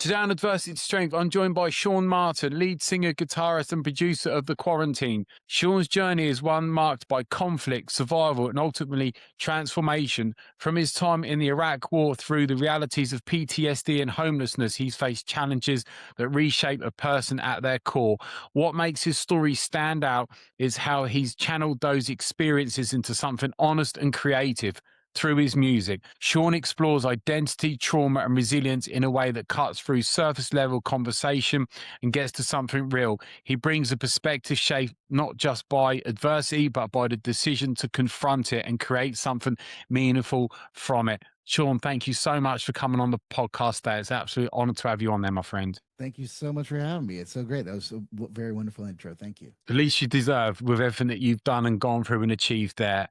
Today on Adversity to Strength, I'm joined by Sean Martin, lead singer, guitarist, and producer of The Quarantine. Sean's journey is one marked by conflict, survival, and ultimately transformation. From his time in the Iraq War through the realities of PTSD and homelessness, he's faced challenges that reshape a person at their core. What makes his story stand out is how he's channeled those experiences into something honest and creative. Through his music, Sean explores identity, trauma, and resilience in a way that cuts through surface level conversation and gets to something real. He brings a perspective shaped not just by adversity, but by the decision to confront it and create something meaningful from it. Sean, thank you so much for coming on the podcast today. It's an absolute honor to have you on there, my friend. Thank you so much for having me. It's so great. That was a very wonderful intro. Thank you. The least you deserve with everything that you've done and gone through and achieved there.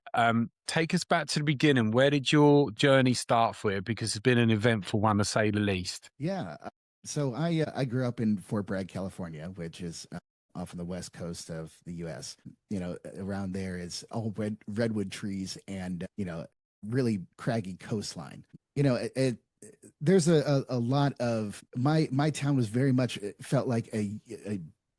Take us back to the beginning. Where did your journey start for you? Because it's been an eventful one, to say the least. Yeah. So I grew up in Fort Bragg, California, which is off on the west coast of the U.S. You know, around there is all redwood trees and really craggy coastline. You know, there's a lot of my town was very much, it felt like a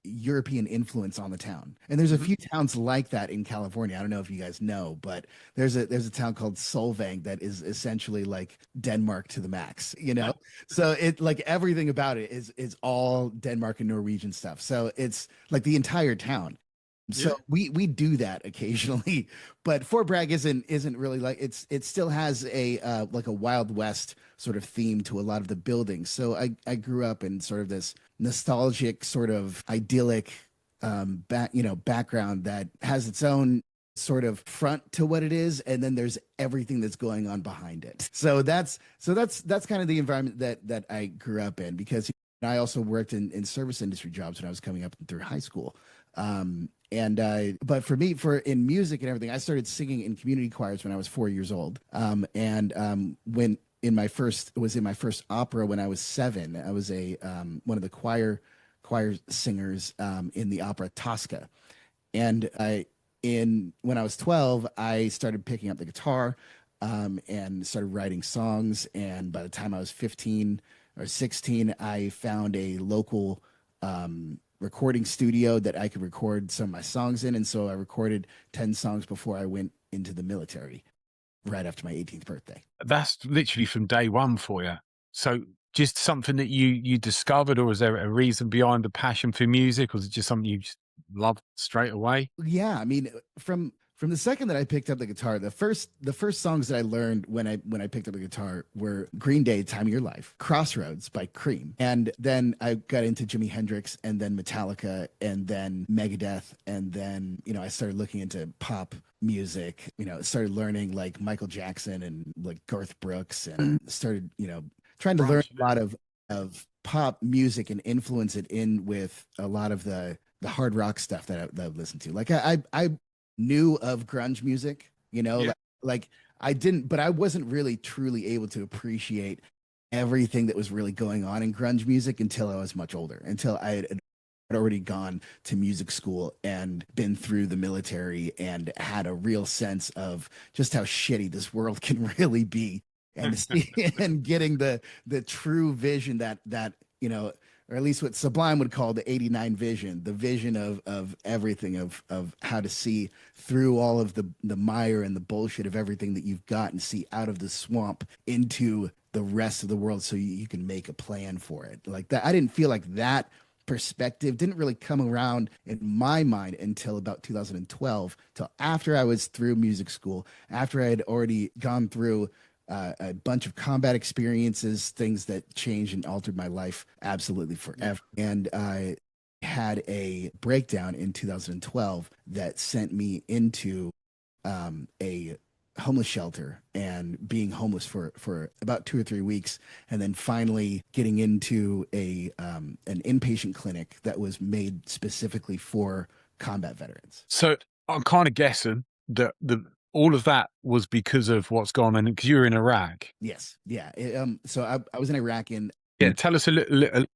European influence on the town. And there's a few towns like that in California. I don't know if you guys know, but there's a town called Solvang that is essentially like Denmark to the max, you know? So it like everything about it is all Denmark and Norwegian stuff. So it's like the entire town. So we do that occasionally, but Fort Bragg isn't really like it still has a like a Wild West sort of theme to a lot of the buildings. So I grew up in sort of this nostalgic sort of idyllic background that has its own sort of front to what it is, and then there's everything that's going on behind it. So that's kind of the environment that I grew up in, because I also worked in service industry jobs when I was coming up through high school. But for me, in music and everything, I started singing in community choirs when I was 4 years old. When in my first opera when I was 7, I was one of the choir singers in the opera Tosca. And when I was 12, I started picking up the guitar and started writing songs. And by the time I was 15 or 16, I found a local recording studio that I could record some of my songs in. And so I recorded 10 songs before I went into the military right after my 18th birthday. That's literally from day one for you. So just something that you discovered, or was there a reason behind the passion for music? Or was it just something you just loved straight away? Yeah, I mean, from the second that I picked up the guitar, the first songs that I learned when I picked up the guitar were Green Day, Time of Your Life, Crossroads by Cream. And then I got into Jimi Hendrix, and then Metallica, and then Megadeth, and then, I started looking into pop music, started learning like Michael Jackson and like Garth Brooks, and started, trying to learn a lot of pop music and influence it in with a lot of the hard rock stuff that I've listened to. Like I knew of grunge music, like I didn't, but I wasn't really truly able to appreciate everything that was really going on in grunge music until I was much older, until I had already gone to music school and been through the military and had a real sense of just how shitty this world can really be, and and getting the true vision that or at least what Sublime would call the 89 vision, the vision of everything, of how to see through all of the mire and the bullshit of everything that you've got, and see out of the swamp into the rest of the world, so you can make a plan for it. Like that, I didn't feel like that perspective didn't really come around in my mind until about 2012, till after I was through music school, after I had already gone through a bunch of combat experiences, things that changed and altered my life absolutely forever. And I had a breakdown in 2012 that sent me into a homeless shelter and being homeless for about 2 or 3 weeks, and then finally getting into an inpatient clinic that was made specifically for combat veterans. So I'm kind of guessing that all of that was because of what's gone on, because you were in Iraq. Yes. Yeah. So I was in Iraq Tell us a little.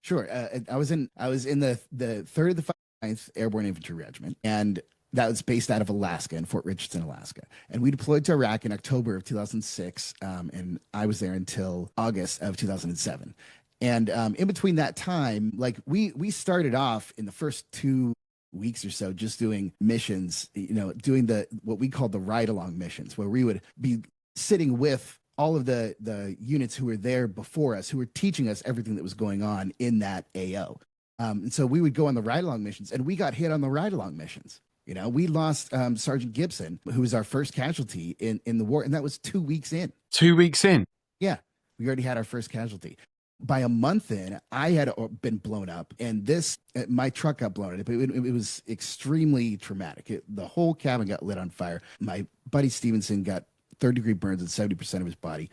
Sure. I was in the 3rd of the 9th Airborne Infantry Regiment, and that was based out of Alaska, in Fort Richardson, Alaska. And we deployed to Iraq in October of 2006, and I was there until August of 2007. And in between that time, like we started off in the first 2 weeks or so just doing missions, doing the what we called the ride along missions, where we would be sitting with all of the units who were there before us, who were teaching us everything that was going on in that AO. And so we would go on the ride along missions, and we got hit on the ride along missions. We lost Sergeant Gibson, who was our first casualty in the war, and that was 2 weeks in. 2 weeks in. Yeah, we already had our first casualty. By a month in, I had been blown up, and my truck got blown up. It was extremely traumatic. The whole cabin got lit on fire. My buddy Stevenson got third-degree burns in 70% of his body.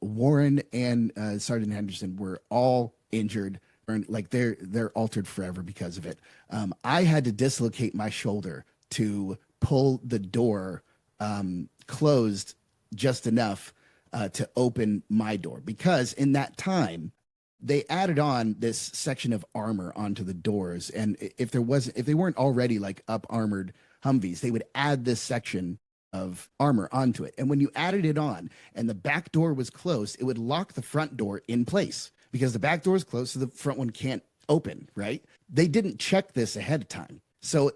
Warren and Sergeant Henderson were all injured, burned, like they're altered forever because of it. I had to dislocate my shoulder to pull the door closed just enough to open my door, because in that time they added on this section of armor onto the doors, and if they weren't already like up armored Humvees, they would add this section of armor onto it. And when you added it on and the back door was closed, it would lock the front door in place because the back door is closed, so the front one can't open, right? They didn't check this ahead of time. So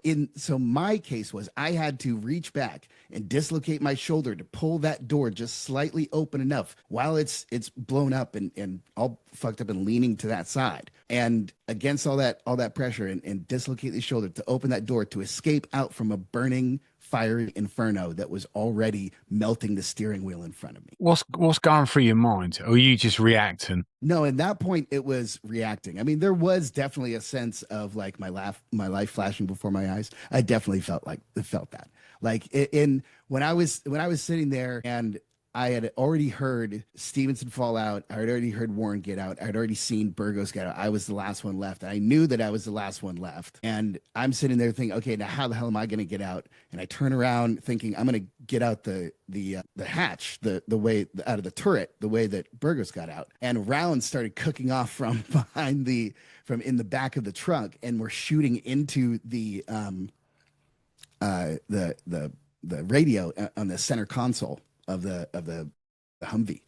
my case was I had to reach back and dislocate my shoulder to pull that door just slightly open enough while it's blown up and all fucked up and leaning to that side. And against all that pressure and dislocate the shoulder to open that door to escape out from a burning fiery inferno that was already melting the steering wheel in front of me. What's going through your mind? Or are you just reacting? No, at that point it was reacting. I mean, there was definitely a sense of like my life flashing before my eyes. I definitely felt that. Like when I was sitting there and I had already heard Stevenson fall out. I had already heard Warren get out. I had already seen Burgos get out. I was the last one left. I knew that I was the last one left. And I'm sitting there thinking, okay, now how the hell am I going to get out? And I turn around thinking I'm going to get out the hatch, the way out of the turret, the way that Burgos got out. And rounds started cooking off from from in the back of the truck, and we're shooting into the radio on the center console of the Humvee.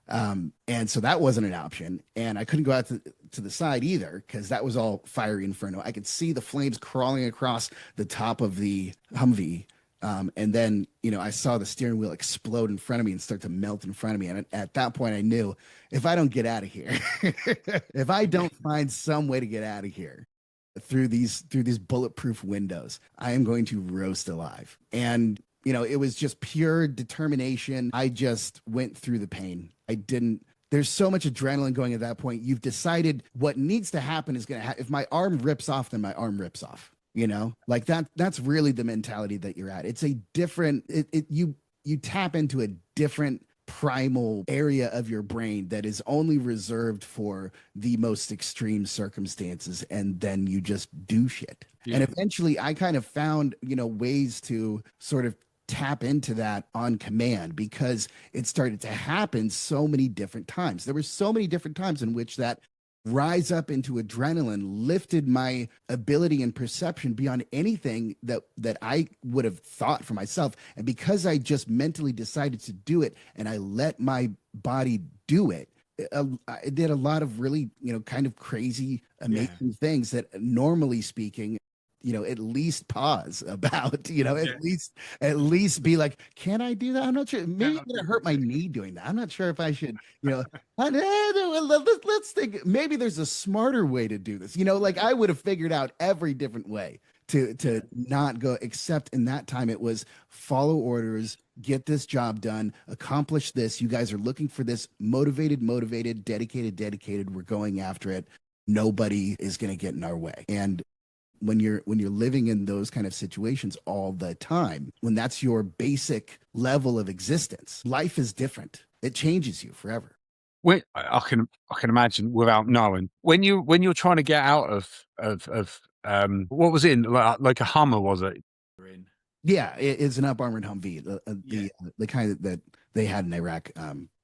And so that wasn't an option. And I couldn't go out to the side either, because that was all fiery inferno. I could see the flames crawling across the top of the Humvee. And then, I saw the steering wheel explode in front of me and start to melt in front of me. And at that point, I knew if I don't get out of here, if I don't find some way to get out of here through these bulletproof windows, I am going to roast alive. And it was just pure determination. I just went through the pain. There's so much adrenaline going at that point. You've decided what needs to happen is going to happen. If my arm rips off, then my arm rips off, like that's really the mentality that you're at. It's a different, you tap into a different primal area of your brain that is only reserved for the most extreme circumstances. And then you just do shit. Yeah. And eventually I kind of found, ways to sort of tap into that on command, because it started to happen so many different times. There were so many different times in which that rise up into adrenaline lifted my ability and perception beyond anything that I would have thought for myself. And because I just mentally decided to do it and I let my body do it, I did a lot of really, kind of crazy, amazing things that normally speaking, at least pause about, at least be like, can I do that? I'm not sure. Maybe I'm going to hurt my knee doing that. I'm not sure if I should, let's think, maybe there's a smarter way to do this. Like I would have figured out every different way to not go, except in that time it was follow orders, get this job done, accomplish this. You guys are looking for this, motivated, dedicated. We're going after it. Nobody is going to get in our way. And when you're living in those kind of situations all the time, when that's your basic level of existence, life is different. It changes you forever. I can imagine without knowing when you're trying to get out of what was it, like a Hummer, was it? Yeah, it's an up armored Humvee, the kind that they had in Iraq.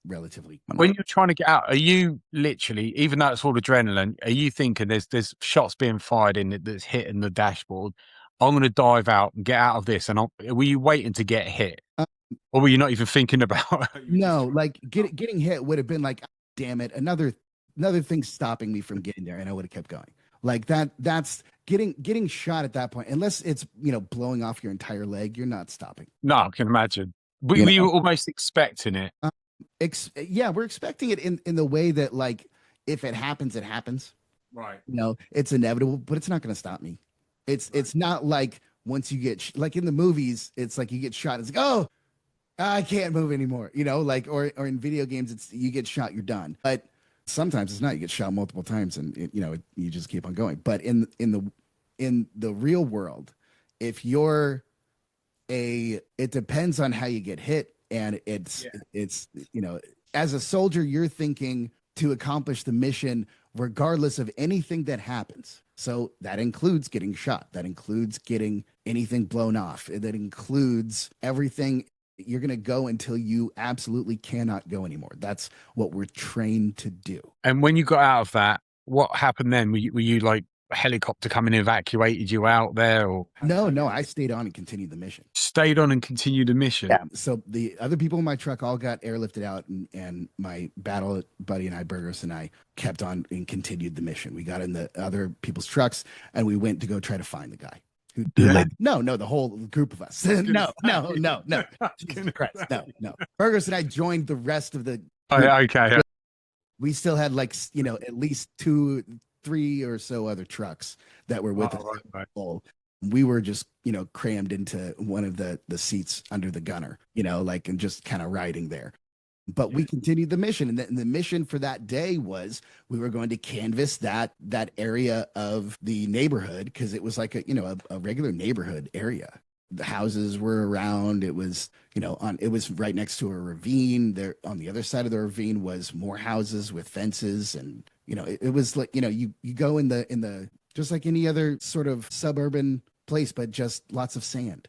Relatively. When you're trying to get out, are you literally, even though it's all adrenaline, are you thinking there's shots being fired in it that's hitting the dashboard? I'm going to dive out and get out of this. And were you waiting to get hit, or were you not even thinking about? No, like getting hit would have been like, damn it, another another thing stopping me from getting there, and I would have kept going. Like that's getting shot at that point, unless it's, blowing off your entire leg, you're not stopping. No, I can imagine. You Were you know, almost expecting it? yeah, we're expecting it in the way that, like, if it happens, it happens. Right. It's inevitable, but it's not going to stop me. Right. It's not like once you get like in the movies, it's like you get shot. It's like, oh, I can't move anymore. Like, or in video games, it's you get shot, you're done. But sometimes it's not. You get shot multiple times, and you just keep on going. But in the real world, if you're it depends on how you get hit, and it's as a soldier, you're thinking to accomplish the mission regardless of anything that happens. So that includes getting shot, that includes getting anything blown off, that includes everything. You're going to go until you absolutely cannot go anymore. That's what we're trained to do. And when you got out of that, what happened then? Were you like a helicopter coming and evacuated you out there, or how did No, that no, go? I stayed on and continued the mission. Stayed on and continued the mission? Yeah. So the other people in my truck all got airlifted out, and my battle buddy and I, Burgos and I, kept on and continued the mission. We got in the other people's trucks and we went to go try to find the guy who Yeah. laid. No, no, the whole group of us. No, no, no, no. Jesus Christ, no, no. Burgos and I joined the rest of the Oh, group. yeah, okay. We still had, like, at least two, three or so other trucks that were with us. Oh, right. Full. We were just, crammed into one of the seats under the gunner, like, and just kind of riding there. But we continued the mission, and the mission for that day was we were going to canvass that area of the neighborhood, because it was like a regular neighborhood area. The houses were around. It was, it was right next to a ravine. There on the other side of the ravine was more houses with fences, and it was like, you go in the just like any other sort of suburban place, but just lots of sand.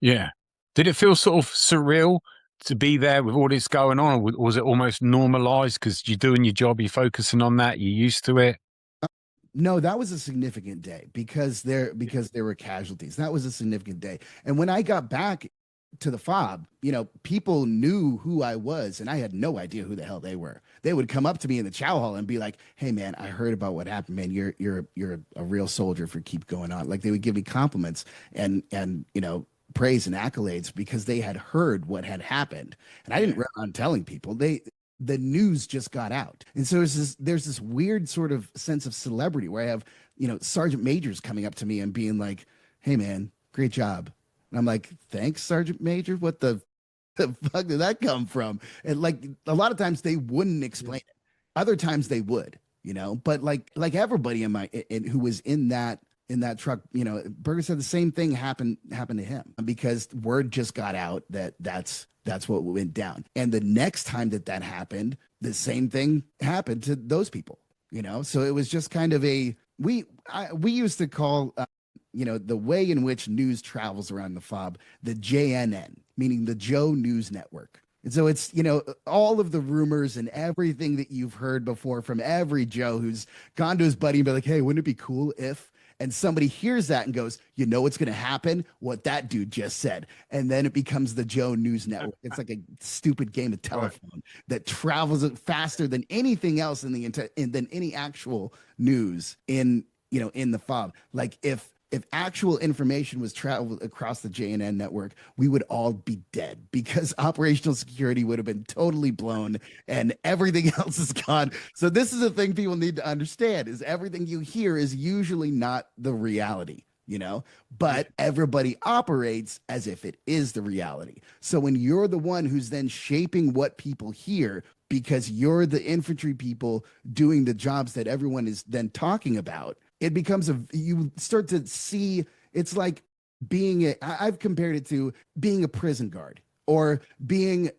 Yeah. Did it feel sort of surreal to be there with all this going on, or was it almost normalized because you're doing your job, you're focusing on that, you're used to it? No, that was a significant day because there were casualties. That was a significant day. And when I got back to the fob, people knew who I was, and I had no idea who the hell they were. They would come up to me in the chow hall and be like, "Hey, man, I heard about what happened, man. You're a real soldier for keep going on." Like, they would give me compliments and praise and accolades because they had heard what had happened, and I didn't run on telling people. The news just got out. And so there's this weird sort of sense of celebrity where I have, sergeant majors coming up to me and being like, "Hey, man, great job." And I'm like, "Thanks, Sergeant Major. What the fuck did that come from?" And, like, a lot of times they wouldn't explain it. Other times they would, but like everybody who was in that truck, Burger said the same thing happened to him, because word just got out that's what went down. And the next time that happened, the same thing happened to those people, So it was just kind of we used to call, the way in which news travels around the fob, the JNN, meaning the Joe News Network. And so it's, all of the rumors and everything that you've heard before from every Joe who's gone to his buddy and be like, "Hey, wouldn't it be cool if," and somebody hears that and goes, "You know what's going to happen? What that dude just said." And then it becomes the Joe News Network. It's like a stupid game of telephone that travels faster than anything else than any actual news in the fob. Like, if actual information was traveled across the JNN network, we would all be dead, because operational security would have been totally blown and everything else is gone. So this is the thing people need to understand: is everything you hear is usually not the reality, but everybody operates as if it is the reality. So when you're the one who's then shaping what people hear, because you're the infantry people doing the jobs that everyone is then talking about, it becomes you start to see, it's like I've compared it to being a prison guard, or being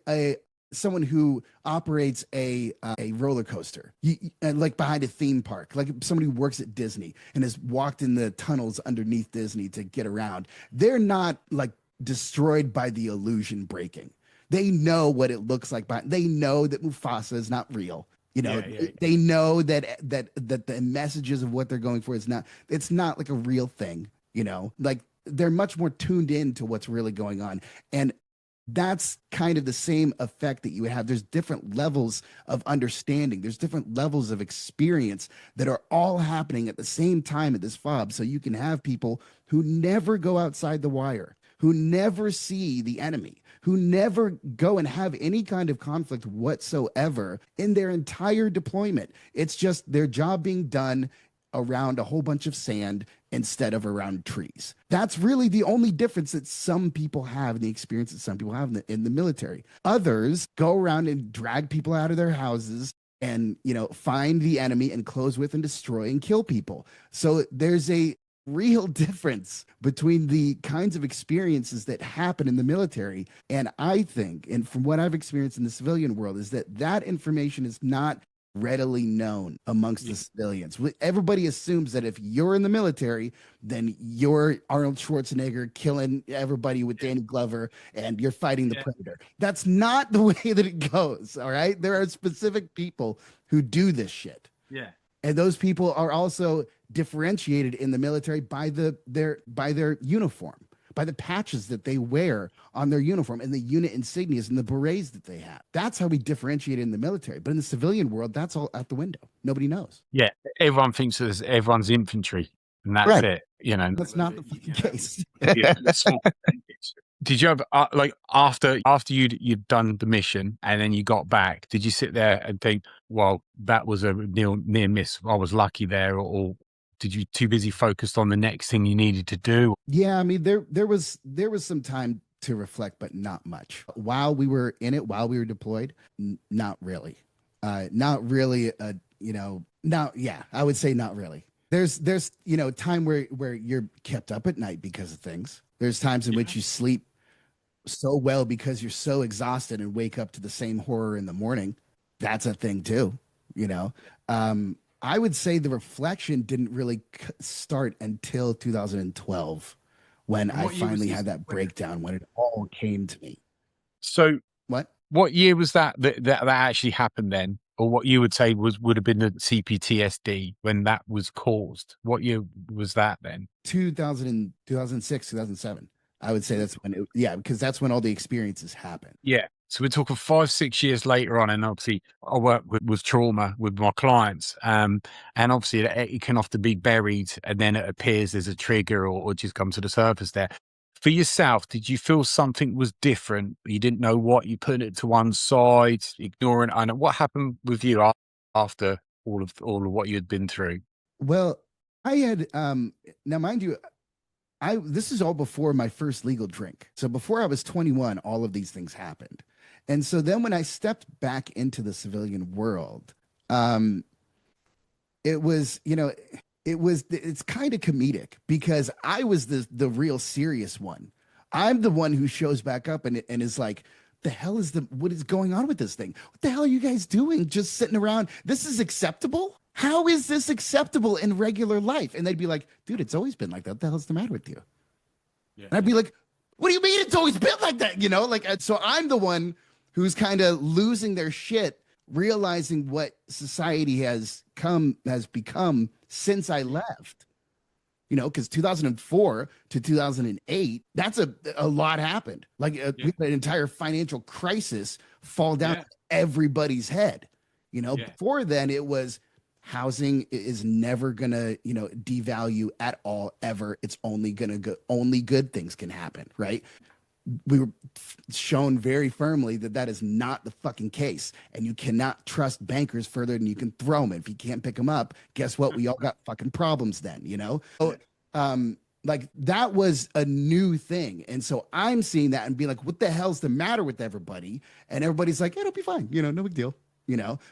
someone who operates a roller coaster, and like behind a theme park, like somebody who works at Disney and has walked in the tunnels underneath Disney to get around. They're not, like, destroyed by the illusion breaking. They know what it looks like, but they know that Mufasa is not real. They know that the messages of what they're going for it's not like a real thing. Like, they're much more tuned in to what's really going on. And That's kind of the same effect that you would have. There's different levels of understanding, there's different levels of experience that are all happening at the same time at this fob. So you can have people who never go outside the wire, who never see the enemy, who never go and have any kind of conflict whatsoever in their entire deployment. It's just their job being done around a whole bunch of sand instead of around trees. That's really the only difference that some people have in the experience that some people have in the military. Others go around and drag people out of their houses and, find the enemy and close with and destroy and kill people. So there's a real difference between the kinds of experiences that happen in the military. And I think, and from what I've experienced in the civilian world, is that that information is not readily known amongst the civilians. Everybody assumes that if you're in the military, then you're Arnold Schwarzenegger killing everybody with Danny Glover and you're fighting the predator. That's not the way that it goes. All right. There are specific people who do this shit. Yeah. And those people are also differentiated in the military by their uniform, by the patches that they wear on their uniform and the unit insignias and the berets that they have. That's how we differentiate in the military. But in the civilian world, that's all out the window. Nobody knows. Yeah. Everyone thinks that everyone's infantry and that's Right. it, That's not the fucking case. Yeah, that's not Did you have like after you'd done the mission and then you got back? Did you sit there and think, "Well, that was a near miss. I was lucky there," or did you too busy focused on the next thing you needed to do? Yeah, I mean there was some time to reflect, but not much. While we were in it, while we were deployed, not really. Not really. Yeah, I would say not really. There's time where you're kept up at night because of things. There's times in which you sleep so well because you're so exhausted and wake up to the same horror in the morning. That's a thing too, you know. I would say the reflection didn't really start until 2012 when I finally had that breakdown, when it all came to me. So, What year was that actually happened then? Or what you would say would have been the CPTSD when that was caused? What year was that then? 2006, 2007. I would say that's when because that's when all the experiences happen. Yeah. So we're talking 5, 6 years later on, and obviously I work with trauma with my clients, and obviously it can often be buried, and then it appears as a trigger or just comes to the surface there. For yourself, did you feel something was different? You didn't know what, you put it to one side, ignoring it. And what happened with you after all of what you had been through? Well, I had now mind you, this is all before my first legal drink. So before I was 21, all of these things happened. And so then when I stepped back into the civilian world, it was, it's kind of comedic because I was the real serious one. I'm the one who shows back up and is like, the hell is what is going on with this thing? What the hell are you guys doing? Just sitting around. This is acceptable? How is this acceptable in regular life? And they'd be like, dude, it's always been like that. What the hell's the matter with you? Yeah. And I'd be like, what do you mean it's always been like that? So I'm the one who's kind of losing their shit, realizing what society has become since I left. Because 2004 to 2008, that's a lot happened. We had an entire financial crisis fall down everybody's head. Before then it was housing is never gonna, devalue at all ever. It's only gonna go, only good things can happen, right? We were shown very firmly that is not the fucking case, and you cannot trust bankers further than you can throw them. If you can't pick them up, guess what? We all got fucking problems then, So, that was a new thing, and so I'm seeing that and being like, "What the hell's the matter with everybody?" And everybody's like, "It'll be fine, no big deal."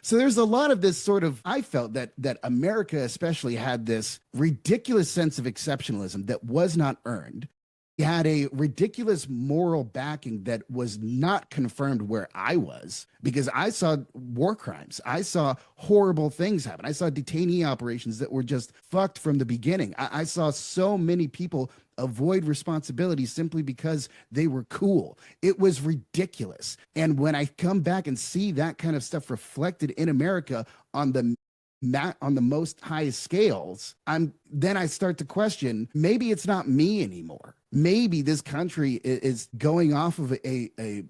So there's a lot of this sort of, I felt that America especially had this ridiculous sense of exceptionalism that was not earned. He had a ridiculous moral backing that was not confirmed where I was, because I saw war crimes. I saw horrible things happen. I saw detainee operations that were just fucked from the beginning. I saw so many people avoid responsibility simply because they were cool. It was ridiculous. And when I come back and see that kind of stuff reflected in America on the most highest scales, then I start to question, maybe it's not me anymore. maybe this country is going off of a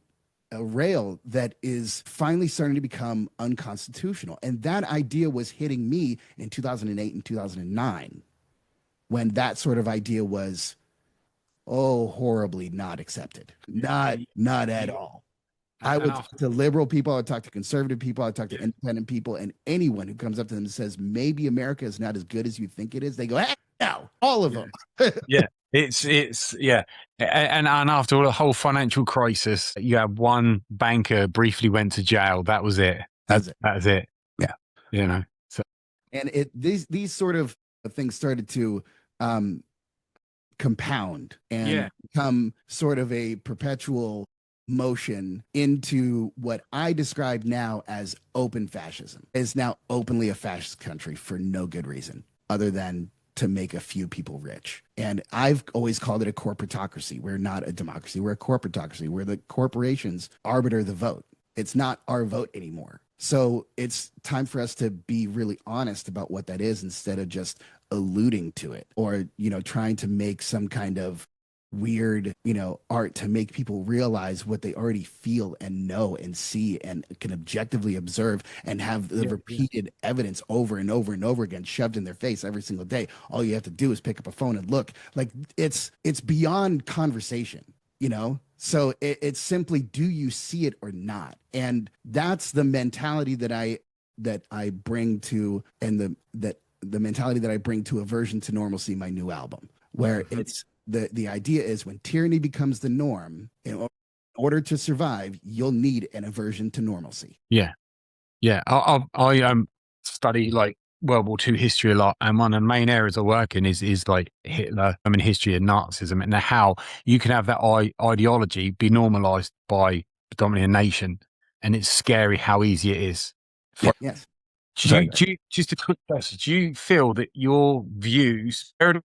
rail that is finally starting to become unconstitutional. And that idea was hitting me in 2008 and 2009 when that sort of idea was, oh, horribly not accepted. Not at Yeah. all. I And would after, talk to liberal people, I would talk to conservative people, I would talk to yeah, independent people, and anyone who comes up to them and says, maybe America is not as good as you think it is, they go, heck no, all of yeah, them. yeah. It's yeah, and after all the whole financial crisis, you had one banker briefly went to jail. That was it. That's it. That was it. Yeah. You know. So And these sort of things started to um, compound yeah, and become sort of a perpetual motion into what I describe now as open fascism. It's now openly a fascist country for no good reason other than to make a few people rich. And I've always called it a corporatocracy. We're not a democracy. We're a corporatocracy where the corporations arbiter the vote. It's not our vote anymore. So it's time for us to be really honest about what that is instead of just alluding to it or, trying to make some kind of weird, art to make people realize what they already feel and know and see and can objectively observe and have the yeah. repeated evidence over and over and over again shoved in their face every single day. All you have to do is pick up a phone and look. Like it's beyond conversation, So it's simply, do you see it or not? And that's the mentality that I bring to, and the mentality that I bring to Aversion to Normalcy, my new album, where Mhm. it's the idea is when tyranny becomes the norm, in order to survive, you'll need an aversion to normalcy. Yeah. Yeah, I study like World War II history a lot, and one of the main areas I work in is like Hitler, history of Nazism, and how you can have that ideology be normalized by predominantly a nation, and it's scary how easy it is. Yeah. For, Yes. do you just a quick question? Do you feel that your views, bear in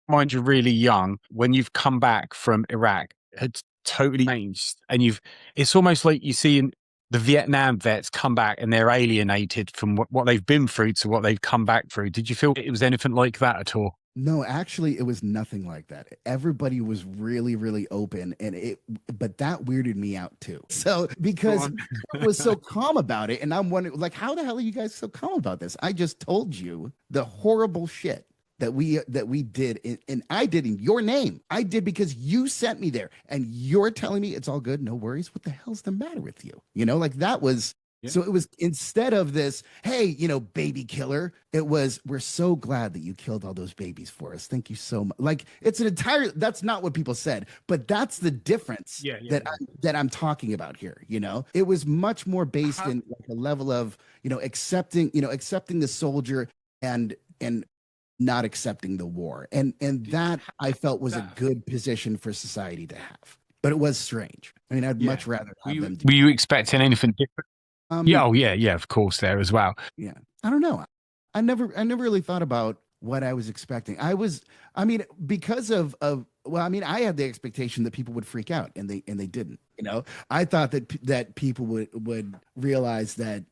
mind you're really young, when you've come back from Iraq, had totally changed, and it's almost like you see in the Vietnam vets come back and they're alienated from what they've been through to what they've come back through. Did you feel it was anything like that at all? No, actually, it was nothing like that. Everybody was really, really open, but that weirded me out too. So Go because on. everyone was so calm about it, and I'm wondering, like, how the hell are you guys so calm about this? I just told you the horrible shit that we did, and I did in your name. I did because you sent me there, and you're telling me it's all good, no worries. What the hell's the matter with you? Like that was. Yeah. So it was, instead of this, hey, baby killer, it was, we're so glad that you killed all those babies for us. Thank you so much. Like it's an entire, that's not what people said, but that's the difference Yeah, yeah, that I'm talking about here. It was much more based How, in like a level of, accepting the soldier and not accepting the war. And that I felt was a that, good position for society to have. But it was strange. I mean, I'd yeah. much rather Were have you, them do. were you expecting anything different? Yeah, Um, oh yeah, yeah, of course there as well. Yeah. I don't know. I never really thought about what I was expecting. I mean, because well, I mean, I had the expectation that people would freak out and they didn't, I thought that people would realize that,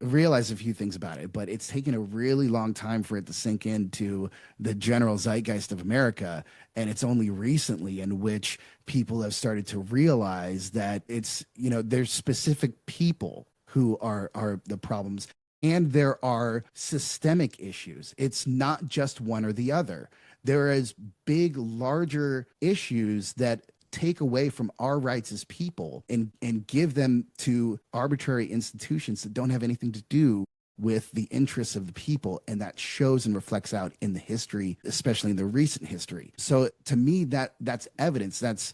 realize a few things about it, but it's taken a really long time for it to sink into the general zeitgeist of America. And it's only recently in which people have started to realize that it's, there's specific people who are the problems, and there are systemic issues. It's not just one or the other. There is big, larger issues that take away from our rights as people and give them to arbitrary institutions that don't have anything to do with the interests of the people. And that shows and reflects out in the history, especially in the recent history. So to me, that's evidence. That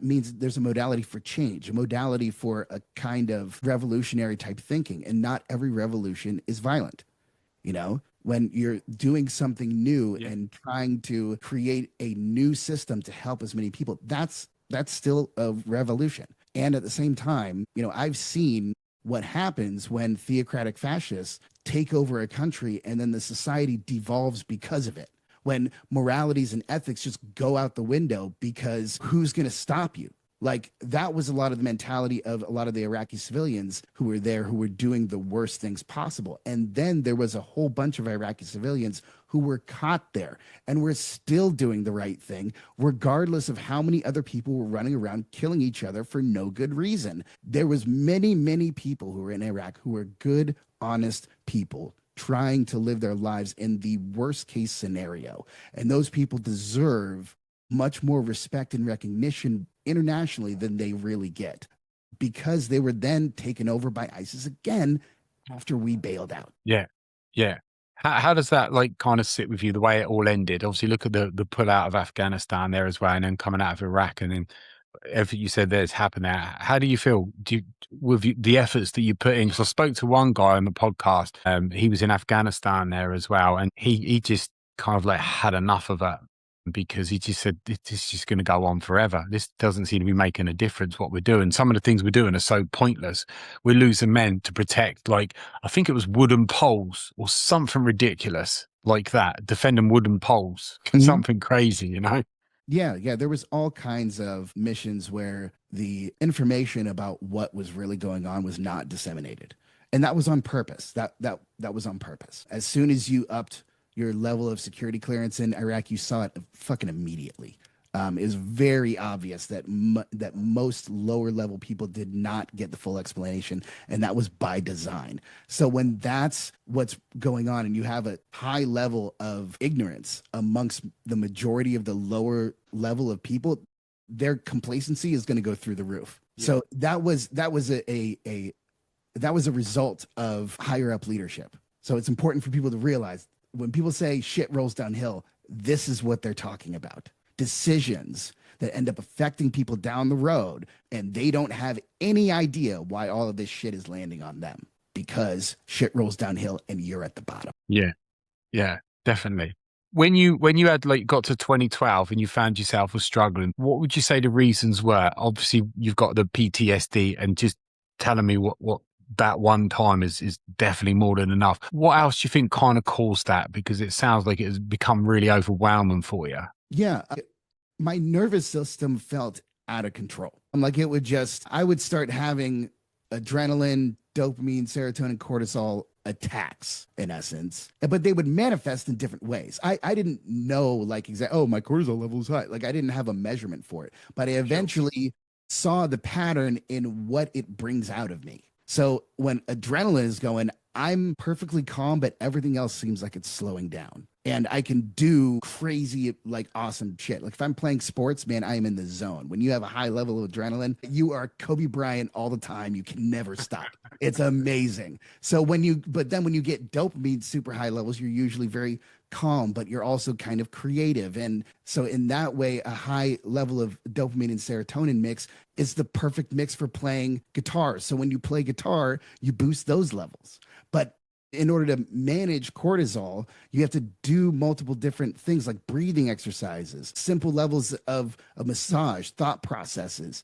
means there's a modality for change, a modality for a kind of revolutionary type thinking, and not every revolution is violent. When you're doing something new Yeah, and trying to create a new system to help as many people, that's still a revolution. And at the same time, I've seen what happens when theocratic fascists take over a country and then the society devolves because of it, when moralities and ethics just go out the window because who's going to stop you? Like that was a lot of the mentality of a lot of the Iraqi civilians who were there, who were doing the worst things possible. And then there was a whole bunch of Iraqi civilians who were caught there and were still doing the right thing, regardless of how many other people were running around killing each other for no good reason. There was many, many people who were in Iraq who were good, honest people trying to live their lives in the worst case scenario. And those people deserve much more respect and recognition internationally than they really get because they were then taken over by ISIS again after we bailed out. Yeah. Yeah. How does that like kind of sit with you the way it all ended? Obviously, look at the pull out of Afghanistan there as well, and then coming out of Iraq, and then everything you said there's happened there. How do you feel? Do you, with the efforts that you put in? Because I spoke to one guy on the podcast. He was in Afghanistan there as well, and he just kind of like had enough of it because he just said this is just going to go on forever. This doesn't seem to be making a difference. What we're doing, some of the things we're doing are so pointless. We're losing men to protect, like I think it was wooden poles or something ridiculous like that, defending wooden poles, Mhm. something crazy, you know? Yeah, yeah, there was all kinds of missions where the information about what was really going on was not disseminated. And that was on purpose. That was on purpose. As soon as you upped your level of security clearance in Iraq, you saw it fucking immediately. It was very obvious that that most lower level people did not get the full explanation, and that was by design. So when that's what's going on, and you have a high level of ignorance amongst the majority of the lower level of people, their complacency is going to go through the roof. Yeah. So that was that was a result of higher up leadership. So it's important for people to realize when people say shit rolls downhill, this is what they're talking about. Decisions that end up affecting people down the road, and they don't have any idea why all of this shit is landing on them because shit rolls downhill and you're at the bottom. Yeah. Yeah, definitely. When you had like got to 2012 and you found yourself was struggling, what would you say the reasons were? Obviously, you've got the PTSD, and just telling me what that one time is definitely more than enough. What else do you think kind of caused that? Because it sounds like it has become really overwhelming for you. Yeah, my nervous system felt out of control. I'm like, it would just, I would start having adrenaline, dopamine, serotonin, cortisol attacks in essence, but they would manifest in different ways. I didn't know like exactly, oh, my cortisol level is high. Like I didn't have a measurement for it, but I eventually saw the pattern in what it brings out of me. So when adrenaline is going, I'm perfectly calm, but everything else seems like it's slowing down. And I can do crazy, like awesome shit. Like if I'm playing sports, man, I am in the zone. When you have a high level of adrenaline, you are Kobe Bryant all the time. You can never stop. It's amazing. So but then when you get dopamine super high levels, you're usually very calm, but you're also kind of creative. And so in that way, a high level of dopamine and serotonin mix is the perfect mix for playing guitar. So when you play guitar, you boost those levels. But in order to manage cortisol, you have to do multiple different things like breathing exercises, simple levels of a massage, thought processes,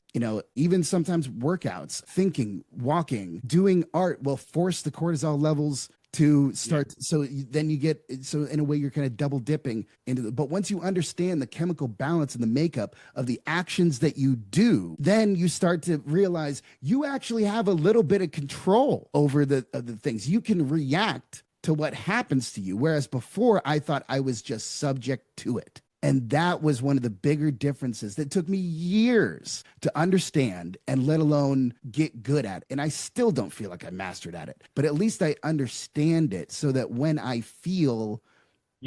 even sometimes workouts, thinking, walking, doing art will force the cortisol levels to start. So then you get, so in a way you're kind of double dipping into but once you understand the chemical balance and the makeup of the actions that you do, then you start to realize you actually have a little bit of control over the things. You can react to what happens to you. Whereas before I thought I was just subject to it. And that was one of the bigger differences that took me years to understand and let alone get good at. And I still don't feel like I mastered at it, but at least I understand it so that when I feel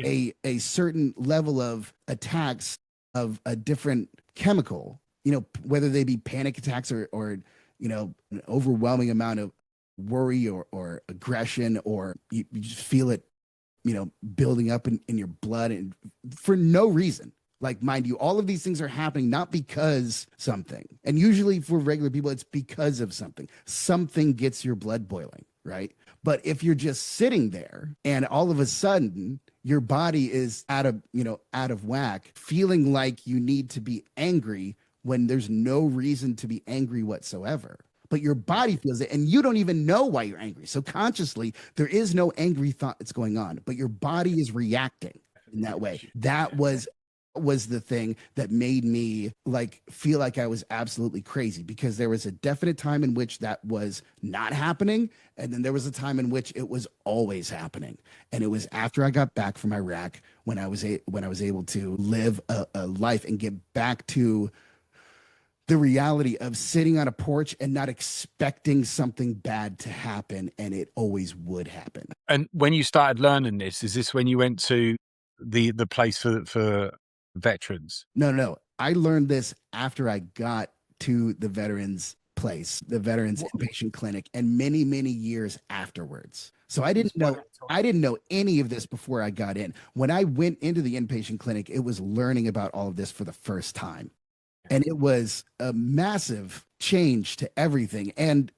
a certain level of attacks of a different chemical, whether they be panic attacks or an overwhelming amount of worry or aggression, or you just feel it building up in your blood and for no reason. Like, mind you, all of these things are happening not because something. And usually for regular people, it's because of something. Something gets your blood boiling, right? But if you're just sitting there and all of a sudden your body is out of whack, feeling like you need to be angry when there's no reason to be angry whatsoever, but your body feels it and you don't even know why you're angry. So consciously, there is no angry thought that's going on, but your body is reacting in that way. That was was the thing that made me like feel like I was absolutely crazy, because there was a definite time in which that was not happening, and then there was a time in which it was always happening. And it was after I got back from Iraq when when I was able to live a life and get back to the reality of sitting on a porch and not expecting something bad to happen, and it always would happen. And when you started learning this, is this when you went to the place for veterans? No, no, no. I learned this after I got to the veterans place, the veterans What, inpatient clinic, and many, many years afterwards. So I this didn't one know I didn't know any of this before I got in. When I went into the inpatient clinic, it was learning about all of this for the first time. And it was a massive change to everything. And,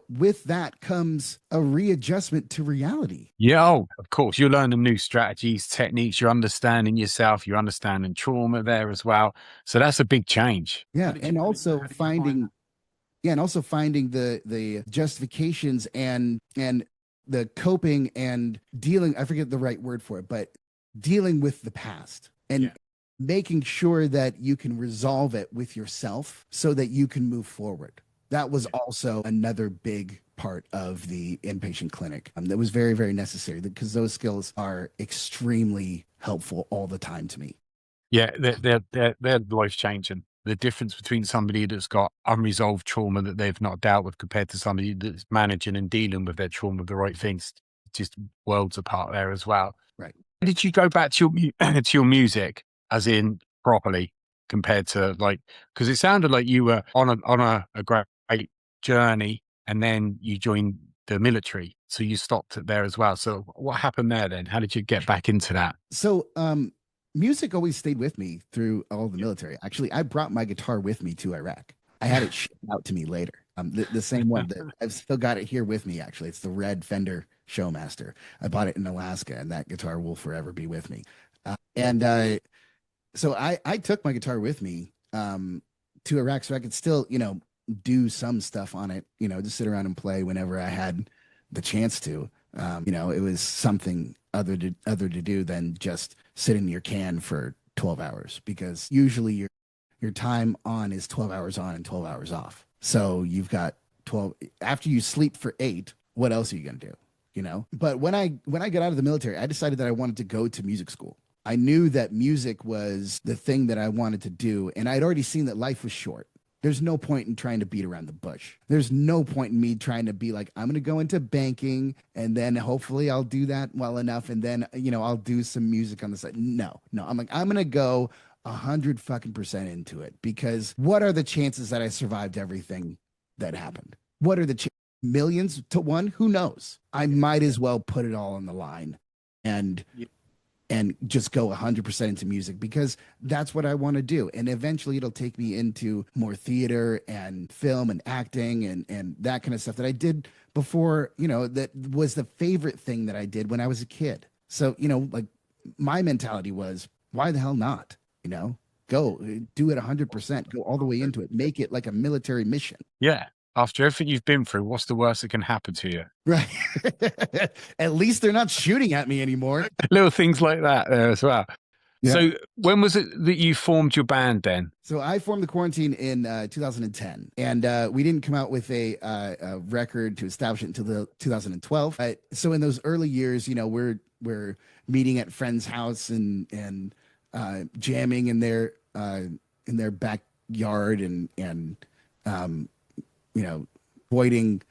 with that comes a readjustment to reality. Yeah, oh, of course. You're learning new strategies, techniques, you're understanding yourself, you're understanding trauma there as well. So that's a big change. Yeah. And also finding the justifications and the coping and dealing, I forget the right word for it, but dealing with the past and Yeah. making sure that you can resolve it with yourself so that you can move forward. That was also another big part of the inpatient clinic, that was very, very necessary, because those skills are extremely helpful all the time to me. Yeah, they're life changing. The difference between somebody that's got unresolved trauma that they've not dealt with compared to somebody that's managing and dealing with their trauma, the right things, just worlds apart there as well. Right. Did you go back to your to your music, as in properly, compared to like, because it sounded like you were on a great journey, and then you joined the military, so you stopped it there as well. So what happened there then? How did you get back into that? So, music always stayed with me through all the military. Actually, I brought my guitar with me to Iraq. I had it shipped out to me later. The same one that I've still got it here with me. Actually, it's the red Fender Showmaster. I bought it in Alaska, and that guitar will forever be with me. And so I took my guitar with me to Iraq, so I could still, do some stuff on it. Just sit around and play whenever I had the chance to. It was something other to do than just sit in your can for 12 hours, because usually your time on is 12 hours on and 12 hours off. So you've got 12 after you sleep for 8. What else are you going to do? But when I got out of the military, I decided that I wanted to go to music school. I knew that music was the thing that I wanted to do, and I'd already seen that life was short. There's no point in trying to beat around the bush. There's no point in me trying to be like, I'm going to go into banking and then hopefully I'll do that well enough. And then, I'll do some music on the side. No, no. I'm like, I'm going to go 100 fucking percent into it, because what are the chances that I survived everything that happened? What are the millions to one? Who knows? I might as well put it all on the line and just go 100% into music, because that's what I want to do. And eventually it'll take me into more theater and film and acting and that kind of stuff that I did before, that was the favorite thing that I did when I was a kid. So, like my mentality was, why the hell not? Go do it 100%, go all the way into it, make it like a military mission. Yeah. After everything you've been through, what's the worst that can happen to you? Right. At least they're not shooting at me anymore. Little things like that there as well. Yeah. So when was it that you formed your band then? So I formed the Quarantine in 2010, and we didn't come out with a record to establish it until 2012. So in those early years, we're meeting at friends' house and jamming in their backyard and avoiding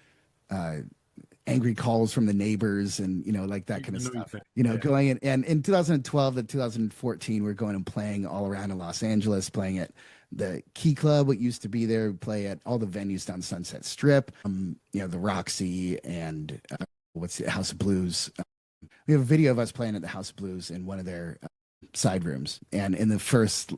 angry calls from the neighbors and like that kind of stuff. Going in, and in 2012 to 2014, we're going and playing all around in Los Angeles, playing at the Key Club, what used to be there, play at all the venues down Sunset Strip, the Roxy and what's the House of Blues. We have a video of us playing at the House of Blues in one of their side rooms, and in the first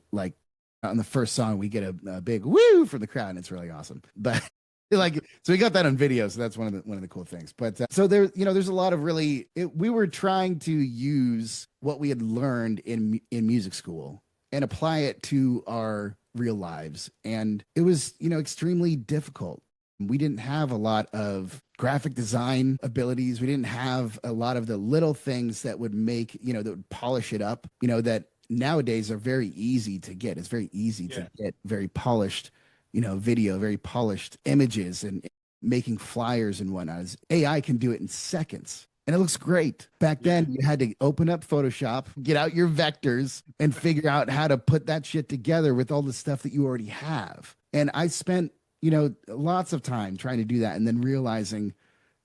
on the first song, we get a big woo from the crowd, and it's really awesome. But so we got that on video, so that's one of the cool things. But so there's a lot of we were trying to use what we had learned in music school and apply it to our real lives, and it was extremely difficult. We didn't have a lot of graphic design abilities. We didn't have a lot of the little things that would make that would polish it up, that nowadays are very easy to get. It's very easy to Yeah. get very polished, video, very polished images and making flyers and whatnot. AI can do it in seconds. And it looks great. Back Yeah. then, you had to open up Photoshop, get out your vectors, and figure out how to put that shit together with all the stuff that you already have. And I spent, lots of time trying to do that and then realizing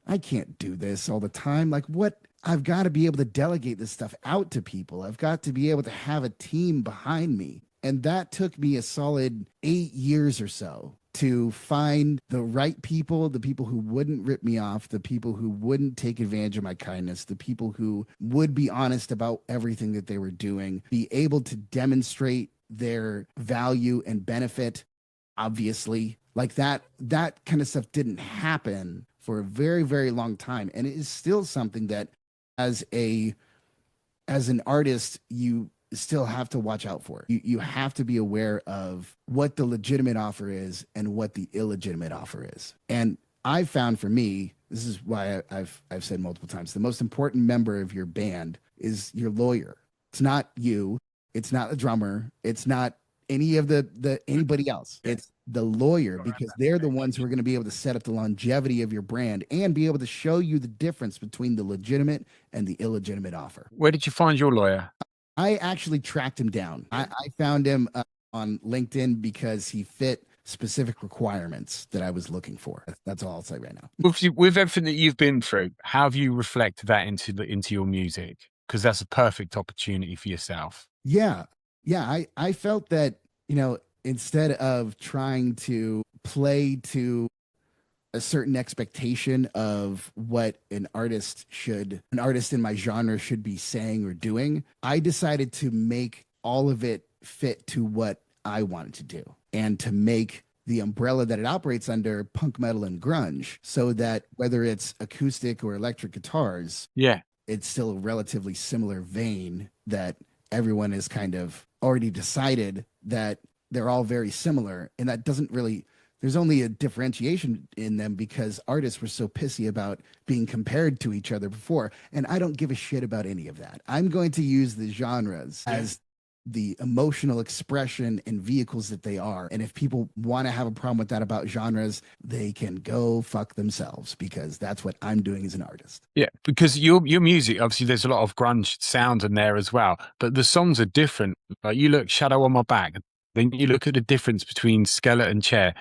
I can't do this all the time. Like, what? I've got to be able to delegate this stuff out to people. I've got to be able to have a team behind me. And that took me a solid 8 years or so to find the right people, the people who wouldn't rip me off, the people who wouldn't take advantage of my kindness, the people who would be honest about everything that they were doing, be able to demonstrate their value and benefit, obviously. Like that kind of stuff didn't happen for a very, very long time. And it is still something that as an artist, you still have to watch out for. You have to be aware of what the legitimate offer is and what the illegitimate offer is. And I found for me, this is why I've said multiple times, the most important member of your band is your lawyer. It's not you. It's not the drummer. It's not any of the anybody else. It's the lawyer, because they're the ones who are going to be able to set up the longevity of your brand and be able to show you the difference between the legitimate and the illegitimate offer. Where did you find your lawyer? I actually tracked him down. I found him on LinkedIn because he fit specific requirements that I was looking for. That's all I'll say right now. With everything that you've been through, how have you reflected that into your music? Because that's a perfect opportunity for yourself. Yeah. Yeah. I felt that, instead of trying to play to a certain expectation of what an artist in my genre should be saying or doing, I decided to make all of it fit to what I wanted to do and to make the umbrella that it operates under punk metal and grunge, so that whether it's acoustic or electric guitars, Yeah. it's still a relatively similar vein that everyone has kind of already decided that they're all very similar. And that doesn't really, there's only a differentiation in them because artists were so pissy about being compared to each other before. And I don't give a shit about any of that. I'm going to use the genres as the emotional expression and vehicles that they are. And if people want to have a problem with that about genres, they can go fuck themselves, because that's what I'm doing as an artist. Yeah, because your music, obviously, there's a lot of grunge sound in there as well, but the songs are different. Like you look Shadow on My Back, then you look at the difference between Skeleton Chair.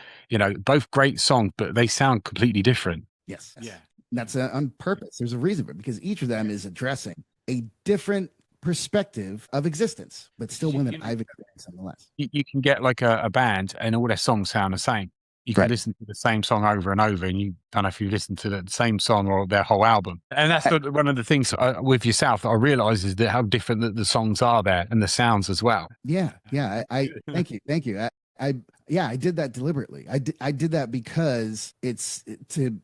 Both great songs, but they sound completely different. Yes. Yeah. That's on purpose. There's a reason for it, because each of them is addressing a different perspective of existence, but still one that I've experienced nonetheless. You can get like a band and all their songs sound the same. You can Right. listen to the same song over and over, and you don't know if you listen to the same song or their whole album. And that's one of the things with yourself that I realize is that how different the songs are there and the sounds as well. Yeah. Yeah. I thank you. Thank you. Yeah, I did that deliberately. I did that because it's to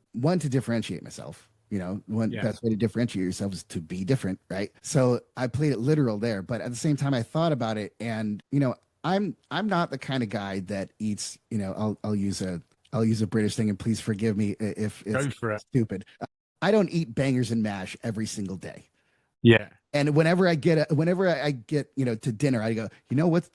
differentiate myself. One best way to differentiate yourself is to be different, right? So I played it literal there, but at the same time, I thought about it, and I'm not the kind of guy that eats. I'll use a British thing, and please forgive me if it's stupid. I don't eat bangers and mash every single day. Yeah. And whenever I get to dinner, I go,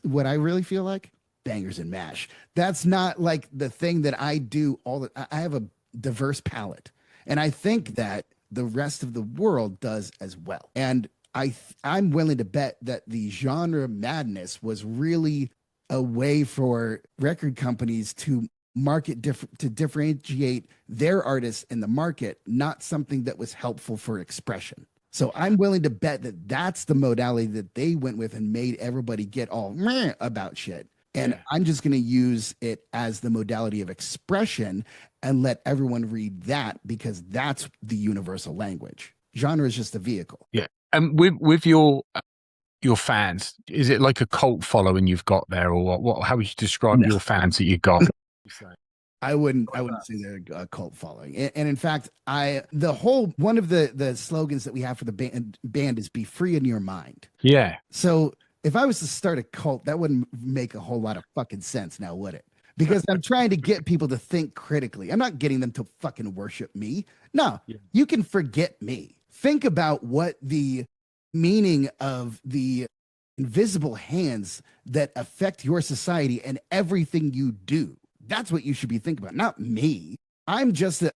what I really feel like? Bangers and mash. That's not like the thing that I do I have a diverse palate. And I think that the rest of the world does as well. And I'm willing to bet that the genre madness was really a way for record companies to to differentiate their artists in the market, not something that was helpful for expression. So I'm willing to bet that that's the modality that they went with and made everybody get all meh about shit. And I'm just going to use it as the modality of expression and let everyone read that, because that's the universal language. Genre is just a vehicle. Yeah. And with your fans, is it like a cult following you've got there, or what how would you describe your fans that you've got? I wouldn't say they're a cult following. And in fact, one of the slogans that we have for the band is be free in your mind. Yeah. So if I was to start a cult, that wouldn't make a whole lot of fucking sense now, would it? Because I'm trying to get people to think critically. I'm not getting them to fucking worship me. No, you can forget me. Think about what the meaning of the invisible hands that affect your society and everything you do. That's what you should be thinking about, not me. I'm just a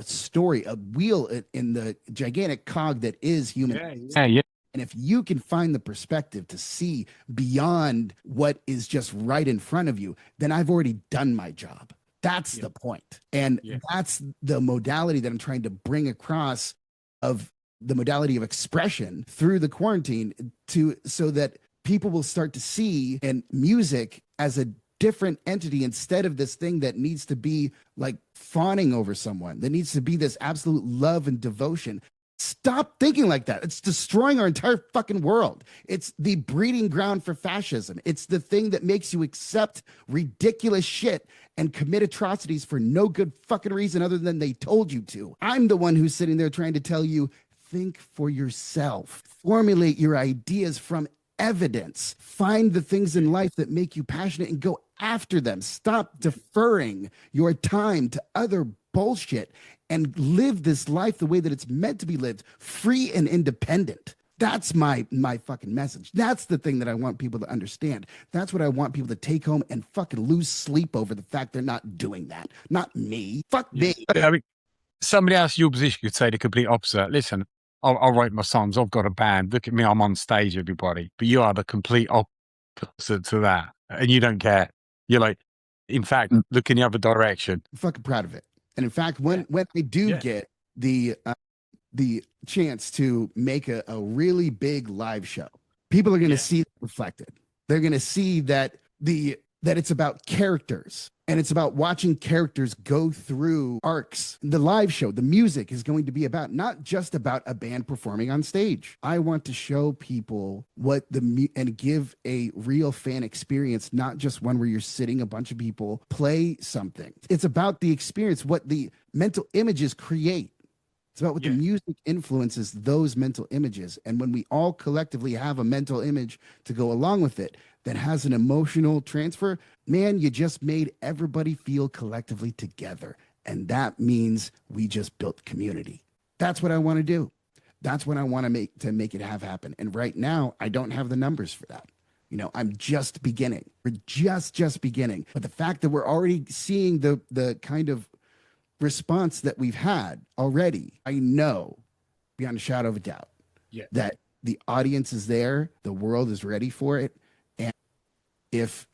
story, a wheel in the gigantic cog that is human. Yeah. And if you can find the perspective to see beyond what is just right in front of you, then I've already done my job. That's the point. And that's the modality that I'm trying to bring across, of the modality of expression through the quarantine, to so that people will start to see and music as a different entity, instead of this thing that needs to be like fawning over someone, that needs to be this absolute love and devotion. Stop thinking like that. It's destroying our entire fucking world. It's the breeding ground for fascism. It's the thing that makes you accept ridiculous shit and commit atrocities for no good fucking reason other than they told you to. I'm the one who's sitting there trying to tell you, think for yourself, formulate your ideas from evidence, find the things in life that make you passionate and go after them. Stop deferring your time to other bullshit and live this life the way that it's meant to be lived, free and independent. That's my fucking message. That's the thing that I want people to understand. That's what I want people to take home and fucking lose sleep over, the fact they're not doing that. Not me. Fuck me. I mean, somebody else in your position could say the complete opposite. Listen, I'll write my songs. I've got a band. Look at me. I'm on stage, everybody. But you are the complete opposite to that. And you don't care. You're like, in fact, look in the other direction. I'm fucking proud of it. And in fact, when I do get the chance to make a really big live show, people are going to see it reflected. They're going to see that it's about characters, and it's about watching characters go through arcs. The live show, the music is going to be about, not just about a band performing on stage. I want to show people and give a real fan experience, not just one where you're sitting a bunch of people play something. It's about the experience, what the mental images create. It's about what the music influences those mental images. And when we all collectively have a mental image to go along with it that has an emotional transfer, man, you just made everybody feel collectively together. And that means we just built community. That's what I want to do. That's what I want to make it happen. And right now, I don't have the numbers for that. I'm just beginning. We're just beginning. But the fact that we're already seeing the kind of response that we've had already, I know beyond a shadow of a doubt that the audience is there, the world is ready for it. And if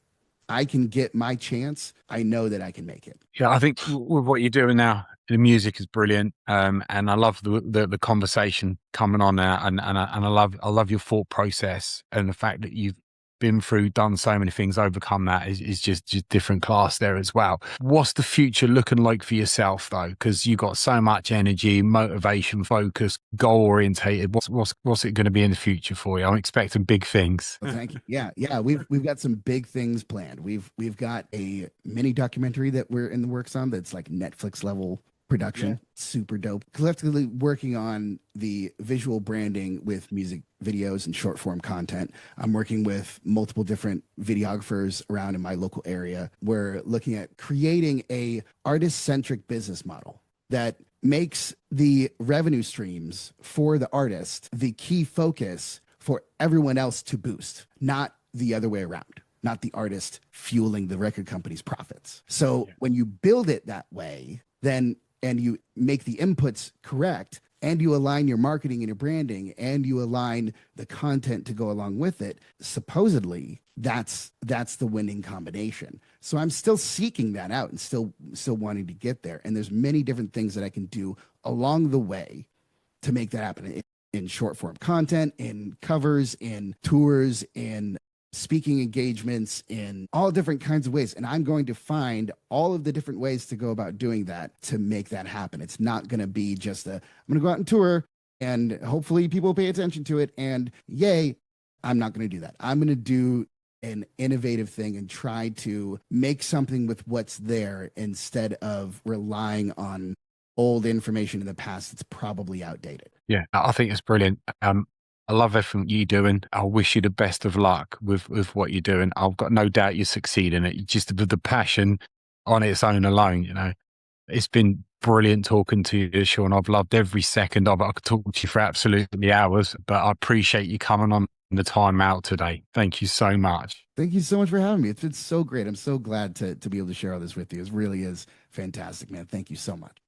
I can get my chance, I know that I can make it. Yeah, I think with what you're doing now, the music is brilliant, and I love the conversation coming on now, and I love your thought process, and the fact that you've been through, done so many things, overcome that is just different class there as well. What's the future looking like for yourself though? Because you got so much energy, motivation, focus, goal orientated. What's it going to be in the future for you? I'm expecting big things. Well, thank you. Yeah. We've got some big things planned. We've got a mini documentary that we're in the works on that's like Netflix level production. Super dope. Collectively working on the visual branding with music videos and short form content. I'm working with multiple different videographers around in my local area. We're looking at creating a artist centric business model that makes the revenue streams for the artist the key focus for everyone else to boost, not the other way around. Not the artist fueling the record company's profits. So when you build it that way, then and you make the inputs correct, and you align your marketing and your branding, and you align the content to go along with it, supposedly that's the winning combination. So I'm still seeking that out and still wanting to get there. And there's many different things that I can do along the way to make that happen, in short form content, in covers, in tours, in speaking engagements, in all different kinds of ways. And I'm going to find all of the different ways to go about doing that to make that happen. It's not going to be just I'm going to go out and tour and hopefully people pay attention to it and yay. I'm not going to do that. I'm going to do an innovative thing and try to make something with what's there instead of relying on old information in the past that's probably outdated. Yeah, I think it's brilliant. I love everything you're doing. I wish you the best of luck with what you're doing. I've got no doubt you succeed in it. Just with the passion on its own alone, it's been brilliant talking to you, Sean. I've loved every second of it. I could talk to you for absolutely hours, but I appreciate you coming on the time out today. Thank you so much. Thank you so much for having me. It's been so great. I'm so glad to be able to share all this with you. It really is fantastic, man. Thank you so much.